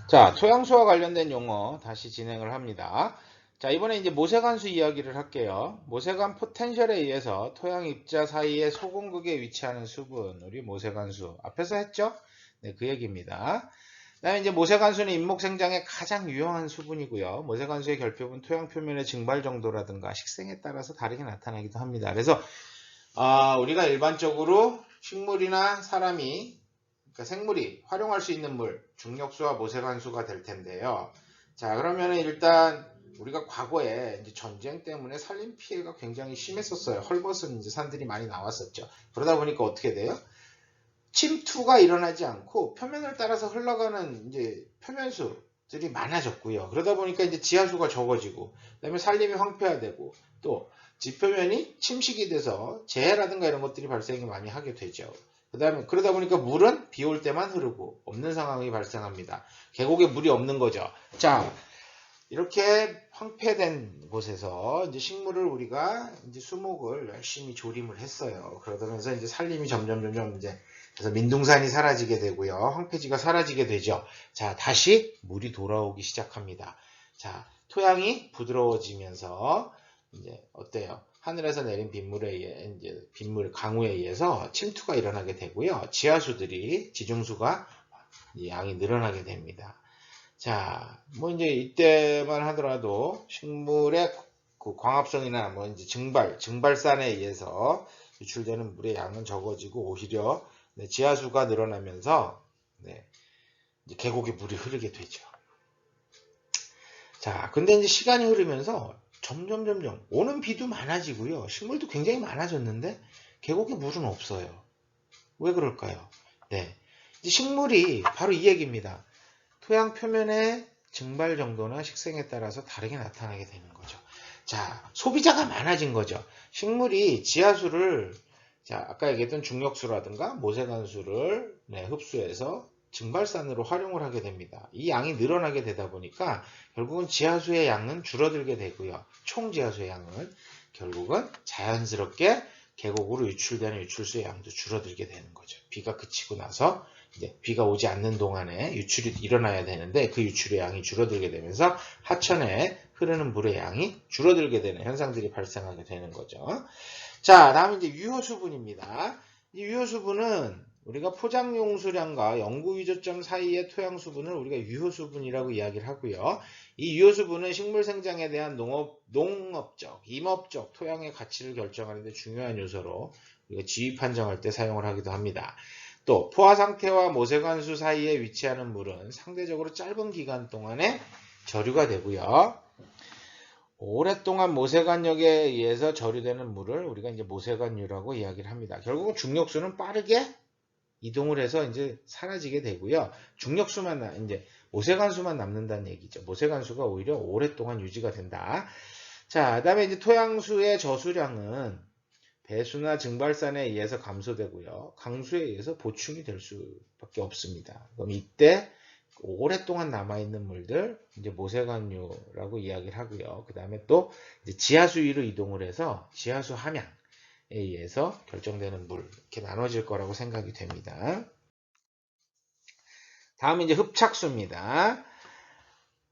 자, 토양수와 관련된 용어 다시 진행을 합니다. 자, 이번에 이제 모세관수 이야기를 할게요. 모세관 포텐셜에 의해서 토양 입자 사이의 소공극에 위치하는 수분, 우리 모세관수 앞에서 했죠? 네, 그 얘기입니다. 그다음에 이제 모세관수는 인목생장에 가장 유용한 수분이고요. 모세관수의 결핍은 토양 표면의 증발 정도라든가 식생에 따라서 다르게 나타나기도 합니다. 그래서 우리가 일반적으로 식물이나 사람이 그러니까 생물이 활용할 수 있는 물, 중력수와 모세관수가 될 텐데요. 자, 그러면 일단 우리가 과거에 이제 전쟁 때문에 산림 피해가 굉장히 심했었어요. 헐벗은 이제 산들이 많이 나왔었죠. 그러다 보니까 어떻게 돼요? 침투가 일어나지 않고 표면을 따라서 흘러가는 이제 표면수들이 많아졌고요. 그러다 보니까 이제 지하수가 적어지고, 그다음에 산림이 황폐화되고, 또 지표면이 침식이 돼서 재해라든가 이런 것들이 발생이 많이 하게 되죠. 그다음에 그러다 보니까 물은 비 올 때만 흐르고 없는 상황이 발생합니다. 계곡에 물이 없는 거죠. 자, 이렇게 황폐된 곳에서 이제 식물을 우리가 이제 수목을 열심히 조림을 했어요. 그러면서 이제 산림이 점점 이제 그래서 민둥산이 사라지게 되고요. 황폐지가 사라지게 되죠. 자, 다시 물이 돌아오기 시작합니다. 자, 토양이 부드러워지면서 이제 어때요? 하늘에서 내린 빗물에 의해 이제 빗물 강우에 의해서 침투가 일어나게 되고요. 지하수들이 지중수가 양이 늘어나게 됩니다. 자, 뭐 이제 이때만 하더라도 식물의 그 광합성이나 뭐 이제 증발산에 의해서 유출되는 물의 양은 적어지고 오히려 지하수가 늘어나면서 이제 계곡에 물이 흐르게 되죠. 자, 근데 이제 시간이 흐르면서 점점 오는 비도 많아지고요. 식물도 굉장히 많아졌는데 계곡에 물은 없어요. 왜 그럴까요? 네. 이제 식물이 바로 이 얘기입니다. 토양 표면의 증발 정도나 식생에 따라서 다르게 나타나게 되는 거죠. 자, 소비자가 많아진 거죠. 식물이 지하수를 자, 아까 얘기했던 중력수라든가 모세관수를 흡수해서 증발산으로 활용을 하게 됩니다. 이 양이 늘어나게 되다 보니까 결국은 지하수의 양은 줄어들게 되고요. 총 지하수의 양은 결국은 자연스럽게 계곡으로 유출되는 유출수의 양도 줄어들게 되는 거죠. 비가 그치고 나서 이제 비가 오지 않는 동안에 유출이 일어나야 되는데 그 유출의 양이 줄어들게 되면서 하천에 흐르는 물의 양이 줄어들게 되는 현상들이 발생하게 되는 거죠. 자, 다음은 이제 유효수분입니다. 이 유효수분은 우리가 포장용수량과 영구유조점 사이의 토양수분을 우리가 유효수분이라고 이야기를 하고요. 이 유효수분은 식물 생장에 대한 농업적, 임업적 토양의 가치를 결정하는 데 중요한 요소로 우리가 지위 판정할 때 사용을 하기도 합니다. 또 포화 상태와 모세관수 사이에 위치하는 물은 상대적으로 짧은 기간 동안에 저류가 되고요. 오랫동안 모세관력에 의해서 저류되는 물을 우리가 이제 모세관유라고 이야기를 합니다. 결국은 중력수는 빠르게 이동을 해서 이제 사라지게 되고요. 중력수만 이제 모세관수만 남는다는 얘기죠. 모세관수가 오히려 오랫동안 유지가 된다. 자, 그다음에 이제 토양수의 저수량은 배수나 증발산에 의해서 감소되고요. 강수에 의해서 보충이 될 수밖에 없습니다. 그럼 이때 오랫동안 남아있는 물들, 이제 모세관유라고 이야기를 하고요. 그 다음에 또 이제 지하수 위로 이동을 해서 지하수 함양에 의해서 결정되는 물, 이렇게 나눠질 거라고 생각이 됩니다. 다음은 이제 흡착수입니다.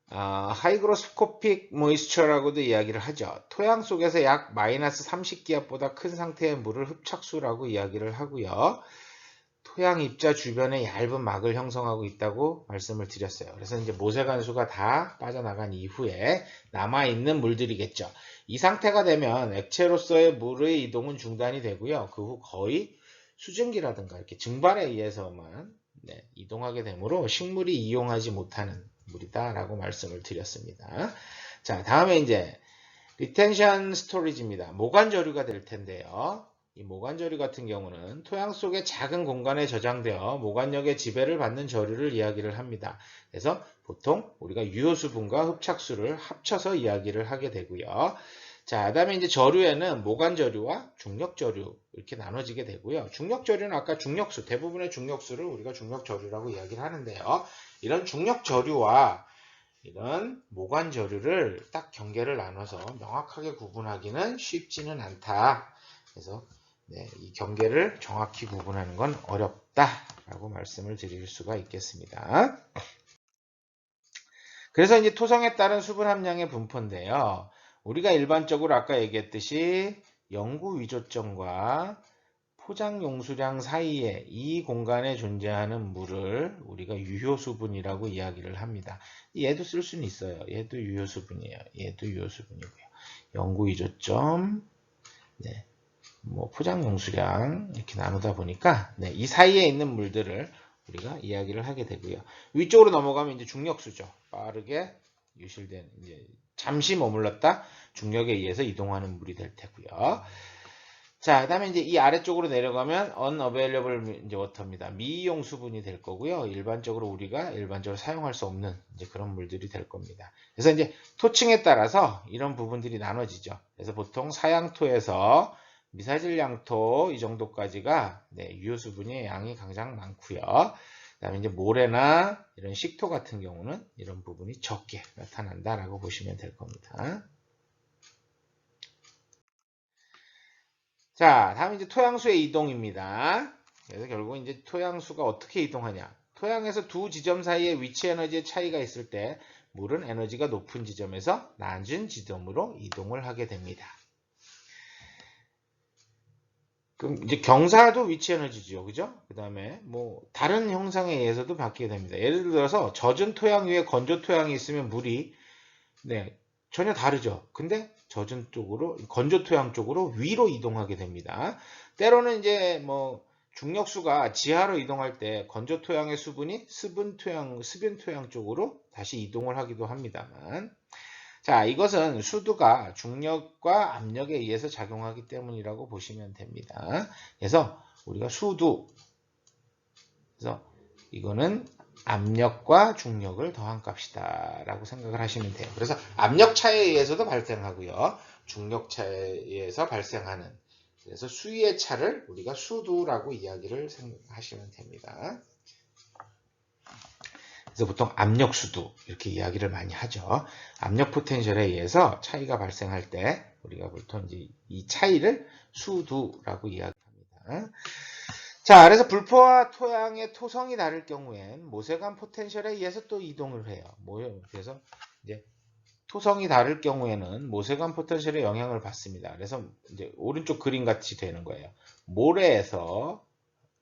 하이그로스코픽 모이스처라고도 이야기를 하죠. 토양 속에서 약 마이너스 30기압보다 큰 상태의 물을 흡착수라고 이야기를 하고요. 토양 입자 주변에 얇은 막을 형성하고 있다고 말씀을 드렸어요. 그래서 이제 모세관수가 다 빠져나간 이후에 남아있는 물들이겠죠. 이 상태가 되면 액체로서의 물의 이동은 중단이 되고요. 그 후 거의 수증기라든가 이렇게 증발에 의해서만 이동하게 되므로 식물이 이용하지 못하는 물이다라고 말씀을 드렸습니다. 자, 다음에 이제 리텐션 스토리지입니다. 모관저류가 될 텐데요. 이 모관저류 같은 경우는 토양 속의 작은 공간에 저장되어 모관력의 지배를 받는 저류를 이야기를 합니다. 그래서 보통 우리가 유효수분과 흡착수를 합쳐서 이야기를 하게 되고요. 자, 그다음에 이제 저류에는 모관저류와 중력저류 이렇게 나눠지게 되고요. 중력저류는 아까 중력수, 대부분의 중력수를 우리가 중력저류라고 이야기를 하는데요. 이런 중력저류와 이런 모관저류를 딱 경계를 나눠서 명확하게 구분하기는 쉽지는 않다. 그래서 이 경계를 정확히 구분하는 건 어렵다라고 말씀을 드릴 수가 있겠습니다. 그래서 이제 토성에 따른 수분 함량의 분포인데요. 우리가 일반적으로 아까 얘기했듯이 영구 위조점과 포장 용수량 사이에 이 공간에 존재하는 물을 우리가 유효수분이라고 이야기를 합니다. 얘도 쓸 수는 있어요. 얘도 유효수분이에요. 얘도 유효수분이고요. 영구 위조점, 네, 뭐 포장 용수량 이렇게 나누다 보니까 네, 이 사이에 있는 물들을 우리가 이야기를 하게 되고요. 위쪽으로 넘어가면 이제 중력수죠. 빠르게 유실된 이제 잠시 머물렀다 중력에 의해서 이동하는 물이 될 테고요. 자, 그다음에 이제 이 아래쪽으로 내려가면 unavailable 이제 water입니다. 미이용 수분이 될 거고요. 우리가 일반적으로 사용할 수 없는 이제 그런 물들이 될 겁니다. 그래서 이제 토층에 따라서 이런 부분들이 나눠지죠. 그래서 보통 사양토에서 미사질 양토 이 정도까지가 네, 유효 수분의 양이 가장 많고요. 그다음에 이제 모래나 이런 식토 같은 경우는 이런 부분이 적게 나타난다라고 보시면 될 겁니다. 자, 다음은 이제 토양수의 이동입니다. 그래서 결국 이제 토양수가 어떻게 이동하냐. 토양에서 두 지점 사이에 위치 에너지의 차이가 있을 때 물은 에너지가 높은 지점에서 낮은 지점으로 이동을 하게 됩니다. 그럼 이제 경사도 위치 에너지죠. 그죠? 그 다음에 뭐 다른 형상에 의해서도 바뀌게 됩니다. 예를 들어서 젖은 토양 위에 건조 토양이 있으면 물이 네, 전혀 다르죠. 근데 젖은 쪽으로 건조 토양 쪽으로 위로 이동하게 됩니다. 때로는 이제 뭐 중력수가 지하로 이동할 때 건조 토양의 수분이 습은 토양 쪽으로 다시 이동을 하기도 합니다만, 자, 이것은 수두가 중력과 압력에 의해서 작용하기 때문이라고 보시면 됩니다. 그래서 우리가 수두, 그래서 이거는 압력과 중력을 더한 값이다 라고 생각을 하시면 돼요. 그래서 압력 차에 의해서도 발생하고요. 중력 차에 의해서 발생하는, 그래서 수위의 차를 우리가 수두라고 이야기를 하시면 됩니다. 그래서 보통 압력 수두 이렇게 이야기를 많이 하죠. 압력 포텐셜에 의해서 차이가 발생할 때 우리가 보통 이제 이 차이를 수두라고 이야기합니다. 자, 그래서 불포와 토양의 토성이 다를 경우엔 모세관 포텐셜에 의해서 또 이동을 해요. 그래서 이제 토성이 다를 경우에는 모세관 포텐셜의 영향을 받습니다. 그래서 이제 오른쪽 그림 같이 되는 거예요. 모래에서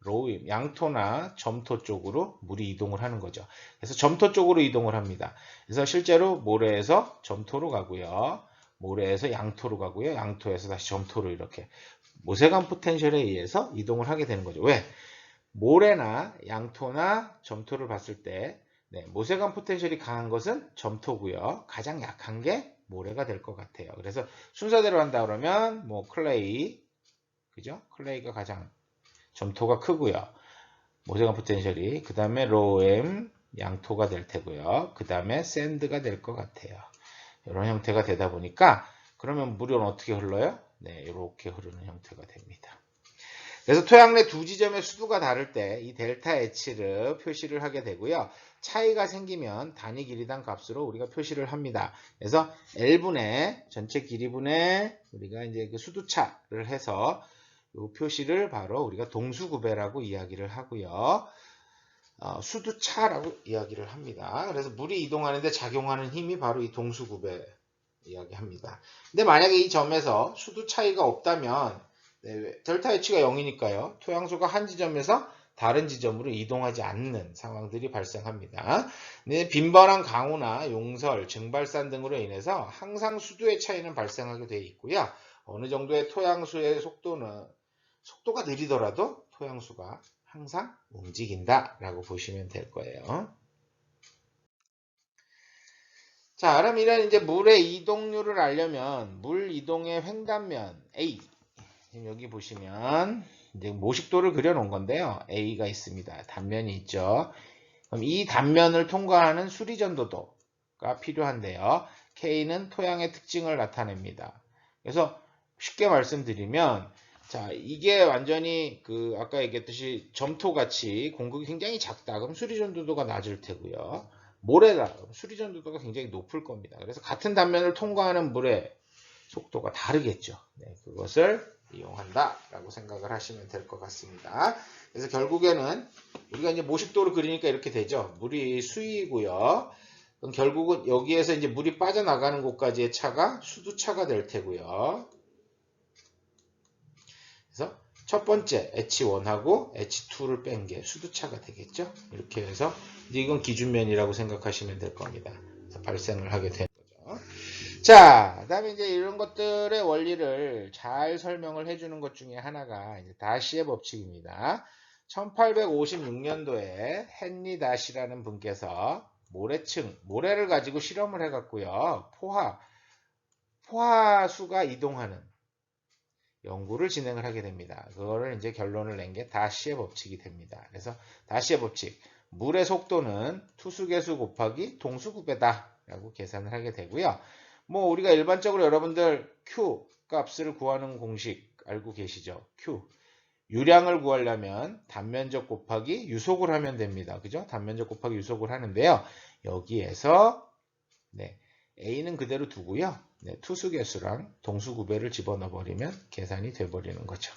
로임, 양토나 점토 쪽으로 물이 이동을 하는 거죠. 그래서 점토 쪽으로 이동을 합니다. 그래서 실제로 모래에서 점토로 가고요. 모래에서 양토로 가고요. 양토에서 다시 점토로 이렇게 모세관 포텐셜에 의해서 이동을 하게 되는 거죠. 왜? 모래나 양토나 점토를 봤을 때 네, 모세관 포텐셜이 강한 것은 점토고요. 가장 약한 게 모래가 될 것 같아요. 그래서 순서대로 한다 그러면 뭐 클레이, 그죠? 클레이가 가장 점토가 크고요. 모세관 포텐셜이 그 다음에 로엠, 양토가 될 테고요. 그 다음에 샌드가 될 것 같아요. 이런 형태가 되다 보니까 그러면 물은 어떻게 흘러요? 네, 이렇게 흐르는 형태가 됩니다. 그래서 토양 내 두 지점의 수두가 다를 때 이 델타 H를 표시를 하게 되고요. 차이가 생기면 단위 길이당 값으로 우리가 표시를 합니다. 그래서 L분의 전체 길이분의 우리가 이제 그 수두차를 해서 이 표시를 바로 우리가 동수구배라고 이야기를 하고요. 수두차라고 이야기를 합니다. 그래서 물이 이동하는데 작용하는 힘이 바로 이 동수구배 이야기합니다. 근데 만약에 이 점에서 수두 차이가 없다면 네, 델타 H가 0이니까요. 토양수가 한 지점에서 다른 지점으로 이동하지 않는 상황들이 발생합니다. 근데 빈번한 강우나 용설, 증발산 등으로 인해서 항상 수두의 차이는 발생하게 되어 있고요. 어느 정도의 토양수의 속도가 느리더라도 토양수가 항상 움직인다라고 보시면 될 거예요. 자, 그럼 이런 이제 물의 이동률을 알려면 물 이동의 횡단면 A, 여기 보시면 이제 모식도를 그려놓은 건데요. A가 있습니다. 단면이 있죠. 그럼 이 단면을 통과하는 수리전도도가 필요한데요. K는 토양의 특징을 나타냅니다. 그래서 쉽게 말씀드리면 자, 이게 완전히 그 아까 얘기했듯이 점토같이 공급이 굉장히 작다. 그럼 수리전도도가 낮을 테고요. 모래다. 그럼 수리전도도가 굉장히 높을 겁니다. 그래서 같은 단면을 통과하는 물의 속도가 다르겠죠. 네, 그것을 이용한다라고 생각을 하시면 될 것 같습니다. 그래서 결국에는 우리가 이제 모식도를 그리니까 이렇게 되죠. 물이 수위고요. 그럼 결국은 여기에서 이제 물이 빠져나가는 곳까지의 차가 수두차가 될 테고요. 그래서 첫 번째 H1하고 H2를 뺀 게 수두차가 되겠죠. 이렇게 해서 이제 이건 기준면이라고 생각하시면 될 겁니다. 그래서 발생을 하게 되는 거죠. 자, 그다음에 이제 이런 것들의 원리를 잘 설명을 해주는 것 중에 하나가 이제 다시의 법칙입니다. 1856년도에 헨리 다시라는 분께서 모래를 가지고 실험을 해갖고요, 포화수가 이동하는 연구를 진행을 하게 됩니다. 그거를 이제 결론을 낸 게 다시의 법칙이 됩니다. 그래서 다시의 법칙, 물의 속도는 투수계수 곱하기 동수구배다 라고 계산을 하게 되고요. 뭐 우리가 일반적으로 여러분들 Q 값을 구하는 공식 알고 계시죠? Q. 유량을 구하려면 단면적 곱하기 유속을 하면 됩니다. 그죠? 단면적 곱하기 유속을 하는데요. 여기에서 A는 그대로 두고요. 투수계수랑 동수구배를 집어넣어 버리면 계산이 돼 버리는 거죠.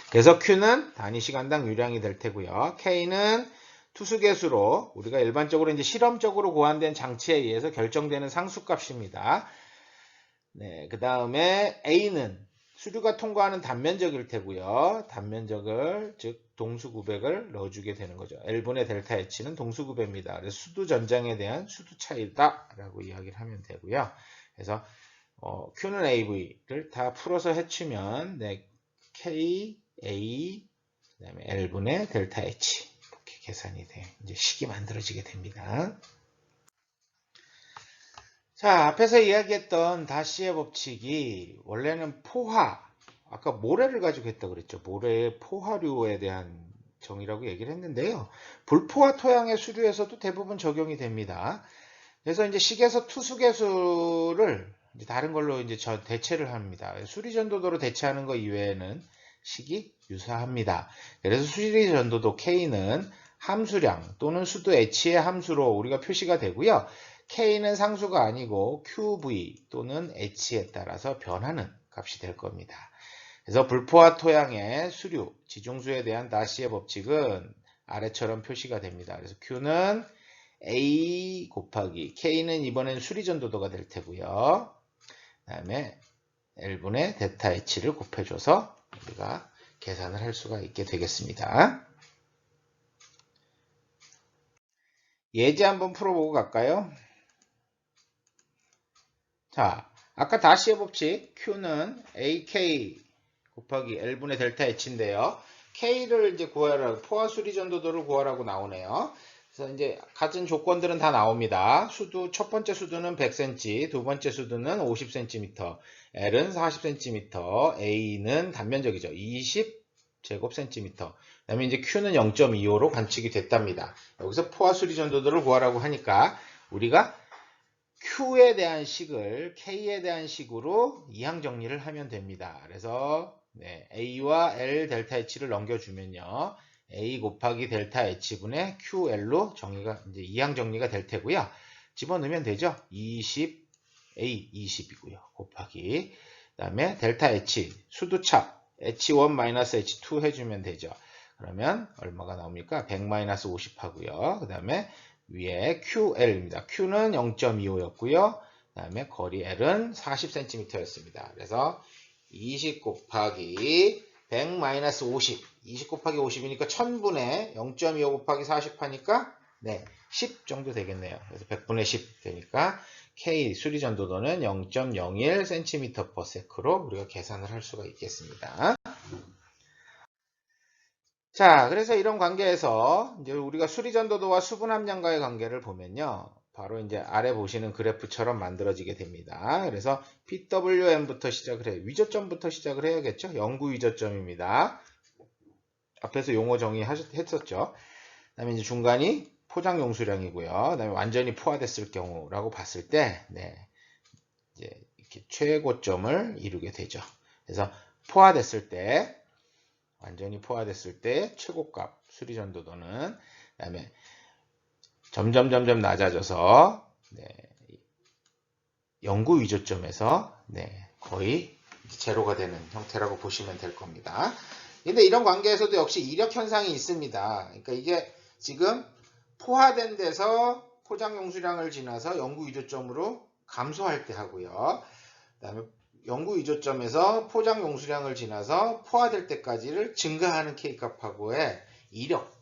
그래서 Q는 단위 시간당 유량이 될 테고요. K는 투수계수로 우리가 일반적으로 이제 실험적으로 고안된 장치에 의해서 결정되는 상수값입니다. 그 다음에 A는 수류가 통과하는 단면적일 테고요. 단면적을, 즉 동수구백을 넣어주게 되는 거죠. L분의 델타 H는 동수구배입니다. 그래서 수두 전장에 대한 수두 차이다 라고 이야기를 하면 되고요. 그래서 Q는 AV를 다 풀어서 해치면 K, A, 그다음에 L분의 델타 H 이렇게 계산이 돼. 이제 식이 만들어지게 됩니다. 자, 앞에서 이야기했던 다시의 법칙이 원래는 아까 모래를 가지고 했다고 그랬죠. 모래의 포화류에 대한 정의라고 얘기를 했는데요. 불포화 토양의 수류에서도 대부분 적용이 됩니다. 그래서 이제 식에서 투수계수를 이제 다른 걸로 이제 대체를 합니다. 수리전도도로 대체하는 것 이외에는 식이 유사합니다. 그래서 수리전도도 K는 함수량 또는 수도 H의 함수로 우리가 표시가 되고요. K는 상수가 아니고 QV 또는 H에 따라서 변하는 값이 될 겁니다. 그래서 불포화 토양의 수류, 지중수에 대한 다시의 법칙은 아래처럼 표시가 됩니다. 그래서 Q는 A 곱하기 K는 이번엔 수리전도도가 될 테고요. 그 다음에 L분의 델타 H를 곱해줘서 우리가 계산을 할 수가 있게 되겠습니다. 예제 한번 풀어보고 갈까요? 자, 아까 다시의 법칙 Q는 AK 곱하기 L분의 델타 H인데요. K를 이제 구하라고, 포화 수리 전도도를 구하라고 나오네요. 그래서 이제 같은 조건들은 다 나옵니다. 첫 번째 수두는 100cm, 두 번째 수두는 50cm, L은 40cm, A는 단면적이죠. 20제곱cm. 그다음에 이제 Q는 0.25로 관측이 됐답니다. 여기서 포화 수리 전도도를 구하라고 하니까 우리가 Q에 대한 식을 K에 대한 식으로 이항 정리를 하면 됩니다. 그래서 A와 L 델타 H를 넘겨주면요. A 곱하기 델타 H분의 QL로 이제 이항 정리가 될 테고요. 집어넣으면 되죠. 20, A 20이고요. 곱하기. 그 다음에 델타 H, 수두차 H1-H2 해주면 되죠. 그러면 얼마가 나옵니까? 100-50 하고요. 그 다음에 위에 QL입니다. Q는 0.25였고요. 그 다음에 거리 L은 40cm였습니다. 그래서 20 곱하기 100-50, 20 곱하기 50이니까 1000분의 0.25 곱하기 40 하니까 10 정도 되겠네요. 그래서 100분의 10 되니까 K 수리전도도는 0.01cm/s로 우리가 계산을 할 수가 있겠습니다. 자, 그래서 이런 관계에서 이제 우리가 수리전도도와 수분함량과의 관계를 보면요. 바로 이제 아래 보시는 그래프처럼 만들어지게 됩니다. 그래서 PWM부터 시작을 해요. 위저점부터 시작을 해야겠죠. 영구 위저점입니다. 앞에서 용어 정의했었죠. 그 다음에 이제 중간이 포장 용수량이고요. 그 다음에 완전히 포화됐을 경우라고 봤을 때, 이제 이렇게 최고점을 이루게 되죠. 그래서 완전히 포화됐을 때 최고값 수리전도도는, 그 다음에 점점 낮아져서 영구 위저점에서 거의 제로가 되는 형태라고 보시면 될 겁니다. 근데 이런 관계에서도 역시 이력 현상이 있습니다. 그러니까 이게 지금 포화된 데서 포장 용수량을 지나서 영구 이조점으로 감소할 때 하고요. 그다음에 영구 이조점에서 포장 용수량을 지나서 포화될 때까지를 증가하는 K값하고의 이력,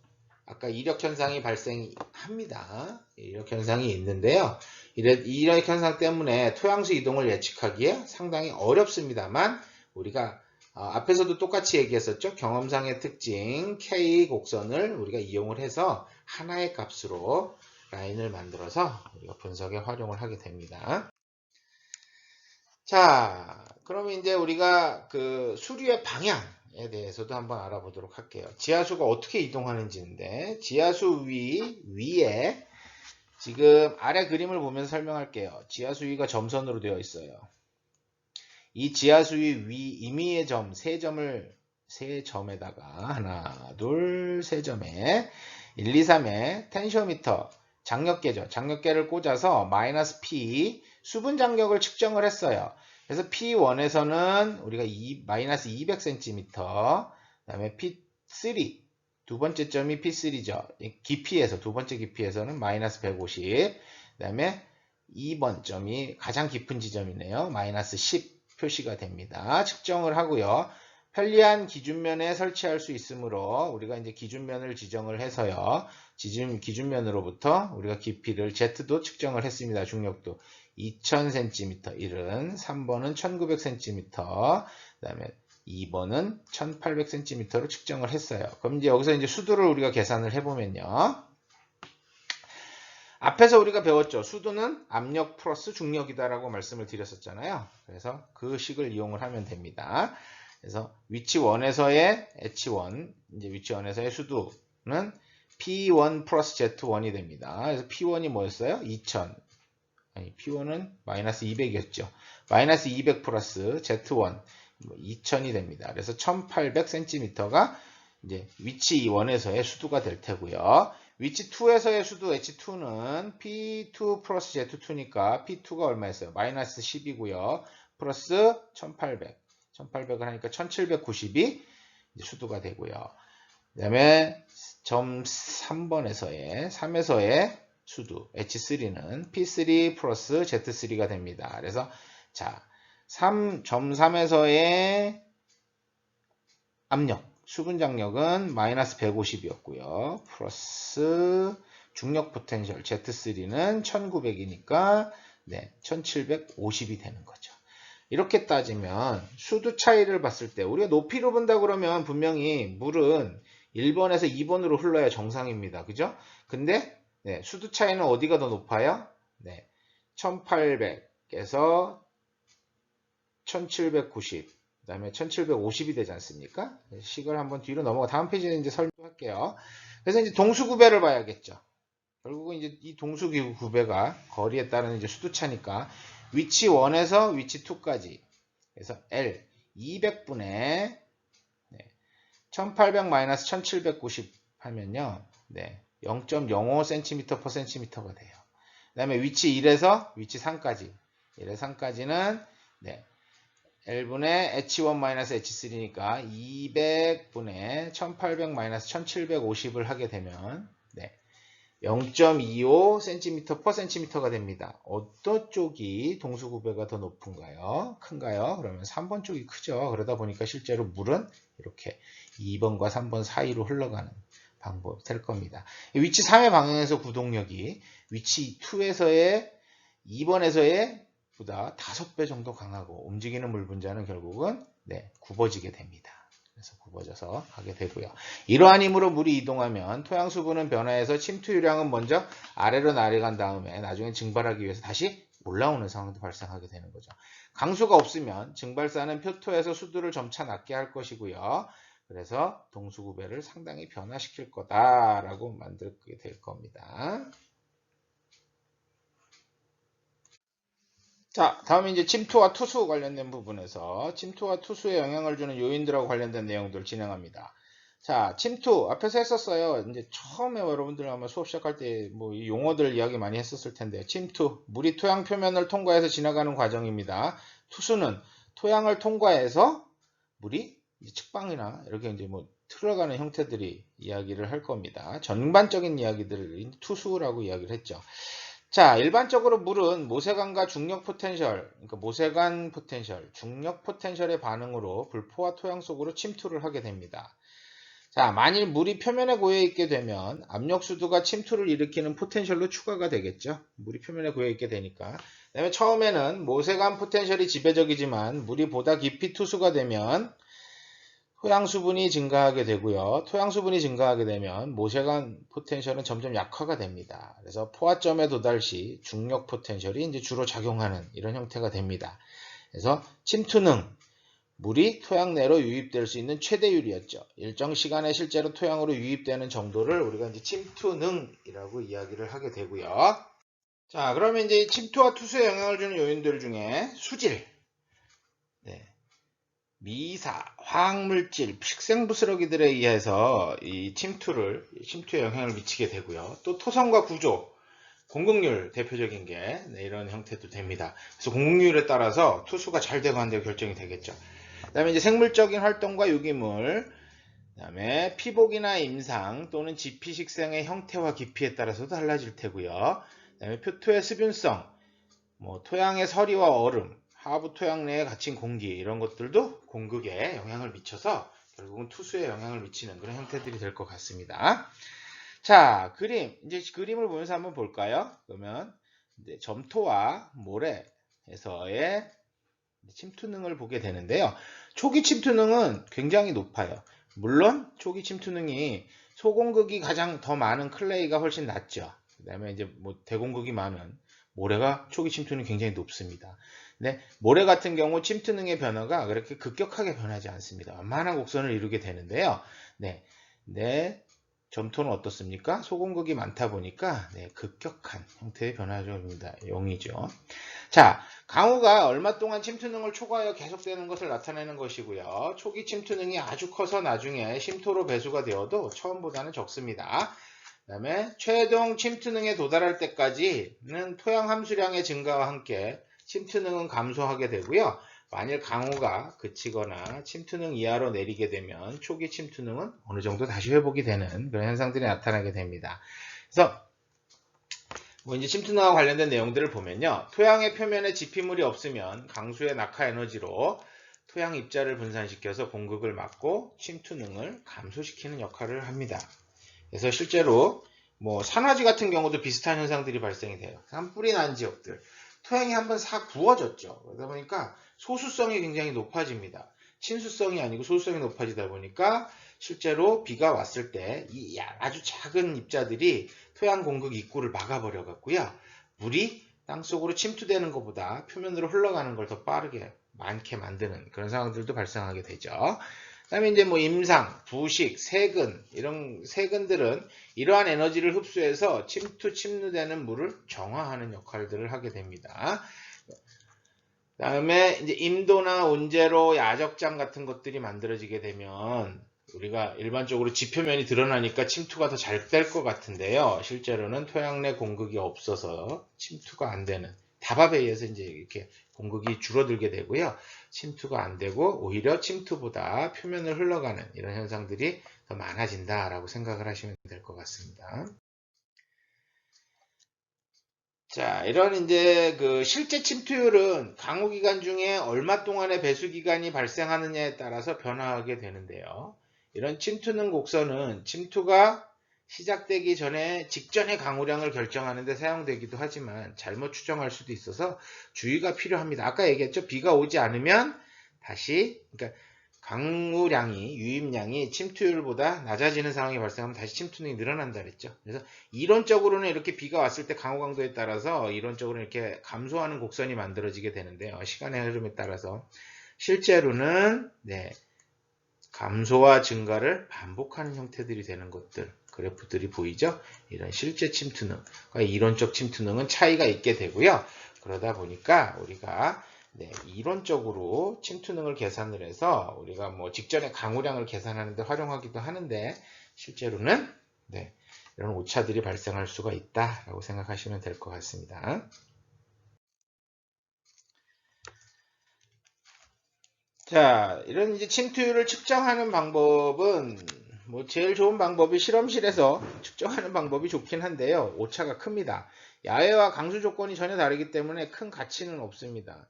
아까 이력 현상이 발생합니다. 이력 현상이 있는데요. 이력 현상 때문에 토양수 이동을 예측하기에 상당히 어렵습니다만 우리가 앞에서도 똑같이 얘기했었죠. 경험상의 특징 K 곡선을 우리가 이용을 해서 하나의 값으로 라인을 만들어서 우리가 분석에 활용을 하게 됩니다. 자, 그러면 이제 우리가 그 수류의 방향에 대해서도 한번 알아보도록 할게요. 지하수가 어떻게 이동하는지인데, 지하수 위에 지금 아래 그림을 보면서 설명할게요. 지하수 위가 점선으로 되어 있어요. 이 지하수 위 임의의 점, 세 점에다가 하나, 둘, 세 점에 1, 2, 3에 텐시오미터, 장력계죠. 장력계를 꽂아서 마이너스 P 수분 장력을 측정을 했어요. 그래서 P1에서는 우리가 마이너스 200cm, 그 다음에 P3, 두 번째 점이 P3죠. 깊이에서, 두 번째 깊이에서는 마이너스 150, 그 다음에 2번 점이 가장 깊은 지점이네요. 마이너스 10 표시가 됩니다. 측정을 하고요. 편리한 기준면에 설치할 수 있으므로 우리가 이제 기준면을 지정을 해서요. 기준면으로부터 우리가 깊이를 Z도 측정을 했습니다. 중력도 2000cm 1은, 3번은 1900cm, 그 다음에 2번은 1800cm로 측정을 했어요. 그럼 이제 여기서 이제 수도를 우리가 계산을 해보면요. 앞에서 우리가 배웠죠. 수도는 압력 플러스 중력이다라고 말씀을 드렸었잖아요. 그래서 그 식을 이용을 하면 됩니다. 그래서 위치 1에서의 H1, 이제 위치 1에서의 수도는 P1 플러스 Z1이 됩니다. 그래서 P1이 뭐였어요? 2000. 아니, P1은 마이너스 200이었죠. 마이너스 200 플러스 Z1, 2000이 됩니다. 그래서 1800cm가 이제 위치 1에서의 수도가 될 테고요. 위치 2에서의 수도 H2는 P2 플러스 Z2니까 P2가 얼마였어요? 마이너스 10이고요. 플러스 1800. 1800을 하니까 1790이 수도가 되고요. 그 다음에 점 3에서의 수도 H3는 P3 플러스 Z3가 됩니다. 그래서 자, 점 3에서의 압력, 수분 장력은 마이너스 150이었고요. 플러스 중력 포텐셜 Z3는 1900이니까 네, 1750이 되는 거죠. 이렇게 따지면 수도 차이를 봤을 때 우리가 높이로 본다 그러면 분명히 물은 1번에서 2번으로 흘러야 정상입니다. 그죠? 근데 네, 수도 차이는 어디가 더 높아요? 네, 1800에서 1790, 그 다음에 1750이 되지 않습니까? 식을 한번 뒤로 넘어가 다음 페이지에 이제 설명할게요. 그래서 이제 동수구배를 봐야겠죠. 결국은 이제 이 동수구배가 거리에 따른 이제 수도차니까 위치 1에서 위치 2까지. 그래서 L 200분의 1800-1790 하면요. 네, 0.05cm/cm가 돼요. 그 다음에 위치 1에서 위치 3까지. 1에서 3까지는 네, L분의 H1-H3니까 200분의 1800-1750을 하게 되면 네, 0.25cm/cm가 됩니다. 어떤 쪽이 동수구배가 더 높은가요? 큰가요? 그러면 3번 쪽이 크죠. 그러다 보니까 실제로 물은 이렇게 2번과 3번 사이로 흘러가는 방법이 될 겁니다. 위치 3의 방향에서 구동력이 위치 2에서의 2번에서의 보다 5배 정도 강하고 움직이는 물 분자는 결국은 네, 굽어지게 됩니다. 그래서 굽어져서 하게 되고요. 이러한 힘으로 물이 이동하면 토양 수분은 변화해서 침투 유량은 먼저 아래로 내려간 다음에 나중에 증발하기 위해서 다시 올라오는 상황도 발생하게 되는 거죠. 강수가 없으면 증발사는 표토에서 수도를 점차 낮게 할 것이고요. 그래서 동수구배를 상당히 변화시킬 거다라고 만들게 될 겁니다. 자, 다음에 이제 침투와 투수 관련된 부분에서 침투와 투수에 영향을 주는 요인들하고 관련된 내용들을 진행합니다. 자, 침투 앞에서 했었어요. 이제 처음에 여러분들 아마 수업 시작할 때 뭐 용어들 이야기 많이 했었을 텐데, 침투, 물이 토양 표면을 통과해서 지나가는 과정입니다. 투수는 토양을 통과해서 물이 측방이나 이렇게 이제 뭐 틀어가는 형태들이 이야기를 할 겁니다. 전반적인 이야기들을 투수라고 이야기를 했죠. 자, 일반적으로 물은 모세관과 중력 포텐셜, 그러니까 모세관 포텐셜, 중력 포텐셜의 반응으로 불포화 토양 속으로 침투를 하게 됩니다. 자, 만일 물이 표면에 고여 있게 되면 압력 수두가 침투를 일으키는 포텐셜로 추가가 되겠죠. 물이 표면에 고여 있게 되니까. 그다음에 처음에는 모세관 포텐셜이 지배적이지만 물이 보다 깊이 투수가 되면 토양 수분이 증가하게 되고요. 토양 수분이 증가하게 되면 모세관 포텐셜은 점점 약화가 됩니다. 그래서 포화점에 도달 시 중력 포텐셜이 이제 주로 작용하는 이런 형태가 됩니다. 그래서 침투능, 물이 토양 내로 유입될 수 있는 최대율이었죠. 일정 시간에 실제로 토양으로 유입되는 정도를 우리가 이제 침투능이라고 이야기를 하게 되고요. 자, 그러면 이제 침투와 투수에 영향을 주는 요인들 중에 수질, 네, 미사, 화학물질, 식생부스러기들에 의해서 이 침투에 영향을 미치게 되고요. 또 토성과 구조, 공급률 대표적인 게 이런 형태도 됩니다. 그래서 공급률에 따라서 투수가 잘 되고 안 되고 결정이 되겠죠. 그 다음에 이제 생물적인 활동과 유기물, 그 다음에 피복이나 임상 또는 지피식생의 형태와 깊이에 따라서도 달라질 테고요. 그 다음에 표토의 수분성, 토양의 서리와 얼음, 하부 토양 내에 갇힌 공기 이런 것들도 공극에 영향을 미쳐서 결국은 투수에 영향을 미치는 그런 형태들이 될 것 같습니다. 자, 이제 그림을 보면서 한번 볼까요? 그러면 이제 점토와 모래에서의 침투능을 보게 되는데요. 초기 침투능은 굉장히 높아요. 물론 초기 침투능이 소공극이 가장 더 많은 클레이가 훨씬 낮죠. 그 다음에 이제 대공극이 많은 모래가 초기 침투능이 굉장히 높습니다. 근데 모래 같은 경우 침투능의 변화가 그렇게 급격하게 변하지 않습니다. 완만한 곡선을 이루게 되는데요. 네, 점토는 어떻습니까? 소공극이 많다 보니까 급격한 형태의 변화입니다. 용이죠. 자, 강우가 얼마 동안 침투능을 초과하여 계속되는 것을 나타내는 것이고요. 초기 침투능이 아주 커서 나중에 심토로 배수가 되어도 처음보다는 적습니다. 그 다음에 최종 침투능에 도달할 때까지는 토양 함수량의 증가와 함께 침투능은 감소하게 되고요. 만일 강우가 그치거나 침투능 이하로 내리게 되면 초기 침투능은 어느 정도 다시 회복이 되는 그런 현상들이 나타나게 됩니다. 그래서 이제 침투능과 관련된 내용들을 보면요. 토양의 표면에 지피물이 없으면 강수의 낙하 에너지로 토양 입자를 분산시켜서 공극을 막고 침투능을 감소시키는 역할을 합니다. 그래서 실제로 산화지 같은 경우도 비슷한 현상들이 발생이 돼요. 산불이 난 지역들, 토양이 한번 싹 부어졌죠. 그러다 보니까 소수성이 굉장히 높아집니다. 친수성이 아니고 소수성이 높아지다 보니까 실제로 비가 왔을 때 이 아주 작은 입자들이 토양 공극 입구를 막아버려 갖고요. 물이 땅속으로 침투되는 것보다 표면으로 흘러가는 걸 더 빠르게 많게 만드는 그런 상황들도 발생하게 되죠. 그 다음에 이제 임상, 부식, 세근 이런 세근들은 이러한 에너지를 흡수해서 침투되는 물을 정화하는 역할들을 하게 됩니다. 그 다음에 이제 임도나 온제로, 야적장 같은 것들이 만들어지게 되면 우리가 일반적으로 지표면이 드러나니까 침투가 더 잘 될 것 같은데요. 실제로는 토양 내 공극이 없어서 침투가 안 되는 답압에 의해서 이제 이렇게 공극이 줄어들게 되고요. 침투가 안 되고 오히려 침투보다 표면을 흘러가는 이런 현상들이 더 많아진다라고 생각을 하시면 될 것 같습니다. 자, 이런 이제 그 실제 침투율은 강우 기간 중에 얼마 동안의 배수 기간이 발생하느냐에 따라서 변화하게 되는데요. 이런 침투능 곡선은 침투가 시작되기 전에 직전의 강우량을 결정하는 데 사용되기도 하지만 잘못 추정할 수도 있어서 주의가 필요합니다. 아까 얘기했죠. 비가 오지 않으면 다시 그러니까 강우량이 유입량이 침투율보다 낮아지는 상황이 발생하면 다시 침투능이 늘어난다 그랬죠. 그래서 이론적으로는 이렇게 비가 왔을 때 강우 강도에 따라서 이론적으로 이렇게 감소하는 곡선이 만들어지게 되는데요. 시간의 흐름에 따라서 실제로는 감소와 증가를 반복하는 형태들이 되는 것들 그래프들이 보이죠. 이런 실제 침투능과 이론적 침투능은 차이가 있게 되고요. 그러다 보니까 우리가 이론적으로 침투능을 계산을 해서 우리가 직전에 강우량을 계산하는데 활용하기도 하는데 실제로는 이런 오차들이 발생할 수가 있다라고 생각하시면 될 것 같습니다. 자, 이런 이제 침투율을 측정하는 방법은 뭐 제일 좋은 방법이 실험실에서 측정하는 방법이 좋긴 한데요. 오차가 큽니다. 야외와 강수 조건이 전혀 다르기 때문에 큰 가치는 없습니다.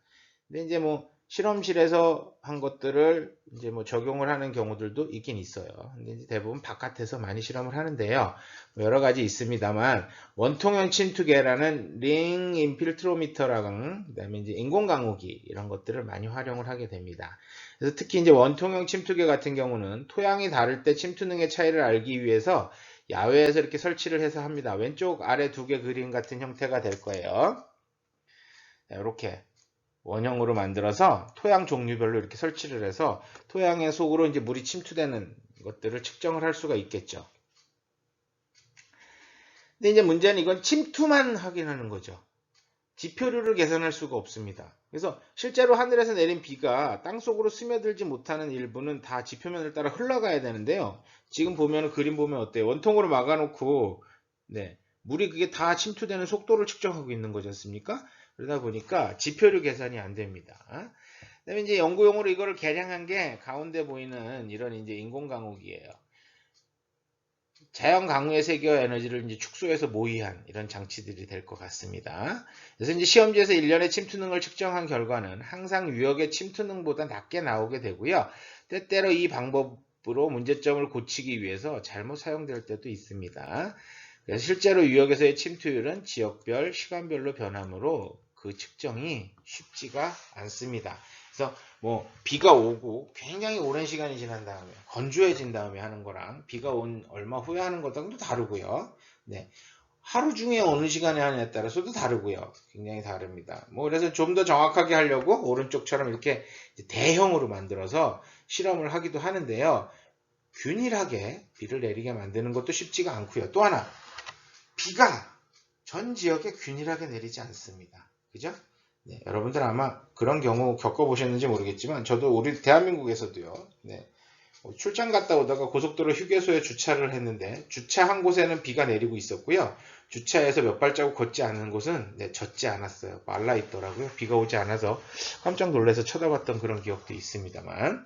근데 이제 뭐 실험실에서 한 것들을 이제 뭐 적용을 하는 경우들도 있긴 있어요. 근데 이제 대부분 바깥에서 많이 실험을 하는데요. 뭐 여러 가지 있습니다만 원통형 침투계라는 링 인필트로미터랑 그다음에 이제 인공 강우기 이런 것들을 많이 활용을 하게 됩니다. 그래서 특히 이제 원통형 침투계 같은 경우는 토양이 다를 때 침투능의 차이를 알기 위해서 야외에서 이렇게 설치를 해서 합니다. 왼쪽 아래 두 개 그림 같은 형태가 될 거예요. 이렇게 원형으로 만들어서 토양 종류별로 이렇게 설치를 해서 토양의 속으로 이제 물이 침투되는 것들을 측정을 할 수가 있겠죠. 근데 이제 문제는 이건 침투만 확인하는 거죠. 지표류를 계산할 수가 없습니다. 그래서 실제로 하늘에서 내린 비가 땅속으로 스며들지 못하는 일부는 다 지표면을 따라 흘러가야 되는데요. 지금 보면 그림 보면 어때요? 원통으로 막아놓고 물이 그게 다 침투되는 속도를 측정하고 있는 거지 않습니까? 그러다 보니까 지표류 계산이 안 됩니다. 그다음에 이제 연구용으로 이거를 개량한 게 가운데 보이는 이런 이제 인공 강우기예요. 자연 강우의 세기와 에너지를 이제 축소해서 모의한 이런 장치들이 될 것 같습니다. 그래서 이제 시험지에서 일련의 침투능을 측정한 결과는 항상 유역의 침투능보다 낮게 나오게 되고요. 때때로 이 방법으로 문제점을 고치기 위해서 잘못 사용될 때도 있습니다. 그래서 실제로 유역에서의 침투율은 지역별, 시간별로 변하므로 그 측정이 쉽지가 않습니다. 그래서 뭐 비가 오고 굉장히 오랜 시간이 지난 다음에 건조해진 다음에 하는 거랑 비가 온 얼마 후에 하는 것과도 다르고요. 하루 중에 어느 시간에 하느냐에 따라서도 다르고요. 굉장히 다릅니다. 뭐 그래서 좀 더 정확하게 하려고 오른쪽처럼 이렇게 대형으로 만들어서 실험을 하기도 하는데요. 균일하게 비를 내리게 만드는 것도 쉽지가 않고요. 또 하나 비가 전 지역에 균일하게 내리지 않습니다. 그죠? 여러분들 아마 그런 경우 겪어보셨는지 모르겠지만 저도 우리 대한민국에서도요. 출장 갔다 오다가 고속도로 휴게소에 주차를 했는데 주차 한 곳에는 비가 내리고 있었고요. 주차해서 몇 발자국 걷지 않은 곳은 젖지 않았어요. 말라 있더라고요. 비가 오지 않아서 깜짝 놀라서 쳐다봤던 그런 기억도 있습니다만